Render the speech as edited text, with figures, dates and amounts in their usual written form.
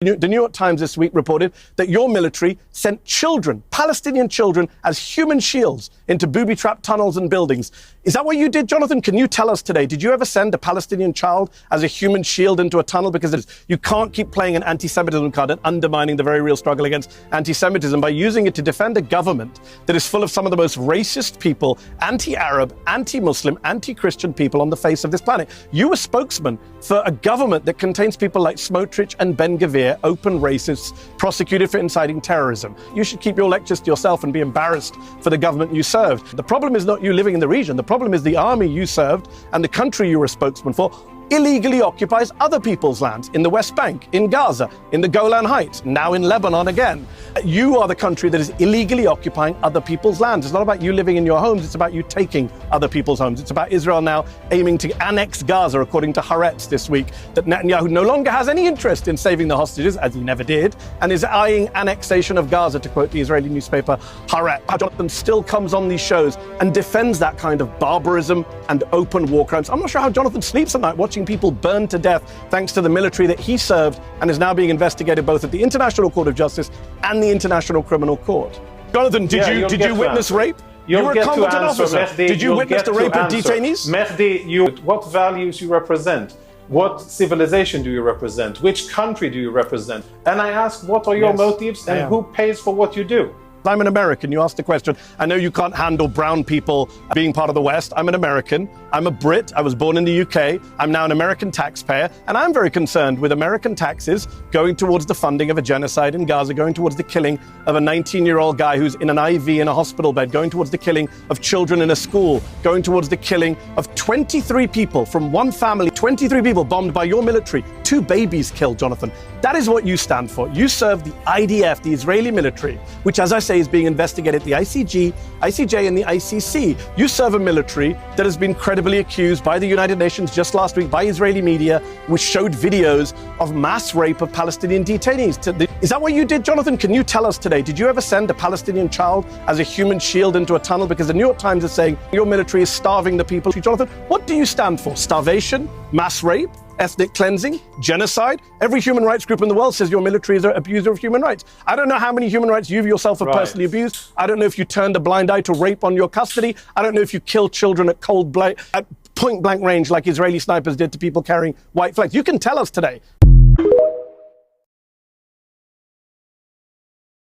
The New York Times this week reported that your military sent children, Palestinian children, as human shields into booby-trapped tunnels and buildings. Is that what you did, Jonathan? Can you tell us today, did you ever send a Palestinian child as a human shield into a tunnel? Because you can't keep playing an anti-Semitism card and undermining the very real struggle against anti-Semitism by using it to defend a government that is full of some of the most racist people, anti-Arab, anti-Muslim, anti-Christian people on the face of this planet. You were spokesman for a government that contains people like Smotrich and Ben-Gvir, open racists, prosecuted for inciting terrorism. You should keep your lectures to yourself and be embarrassed for the government you served. The problem is not you living in the region. The problem is the army you served and the country you were a spokesman for illegally occupies other people's lands in the West Bank, in Gaza, in the Golan Heights, now in Lebanon again. You are the country that is illegally occupying other people's lands. It's not about you living in your homes, it's about you taking other people's homes. It's about Israel now aiming to annex Gaza, according to Haaretz this week, that Netanyahu no longer has any interest in saving the hostages, as he never did, and is eyeing annexation of Gaza, to quote the Israeli newspaper Haaretz. Jonathan still comes on these shows and defends that kind of barbarism and open war crimes. I'm not sure how Jonathan sleeps at night watching people burned to death thanks to the military that he served and is now being investigated both at the International Court of Justice and the International Criminal Court. Jonathan, did you witness rape? You were a combatant officer. Did you witness the rape of detainees? Mehdi, what values you represent? What civilization do you represent? Which country do you represent? And I ask, what are your motives and who pays for what you do? I'm an American. You asked the question. I know you can't handle brown people being part of the West. I'm an American. I'm a Brit. I was born in the UK. I'm now an American taxpayer. And I'm very concerned with American taxes going towards the funding of a genocide in Gaza, going towards the killing of a 19-year-old guy who's in an IV in a hospital bed, going towards the killing of children in a school, going towards the killing of 23 people from one family, 23 people bombed by your military, 2 babies killed, Jonathan. That is what you stand for. You serve the IDF, the Israeli military, which, as I say, is being investigated at the ICJ, and the ICC. You serve a military that has been credibly accused by the United Nations just last week, by Israeli media, which showed videos of mass rape of Palestinian detainees. Is that what you did, Jonathan? Can you tell us today, did you ever send a Palestinian child as a human shield into a tunnel? Because the New York Times is saying your military is starving the people. Jonathan, what do you stand for? Starvation? Mass rape? Ethnic cleansing, genocide? Every human rights group in the world says your military is an abuser of human rights. I don't know how many human rights you yourself have personally abused. I don't know if you turned a blind eye to rape on your custody. I don't know if you killed children at point blank range like Israeli snipers did to people carrying white flags. You can tell us today.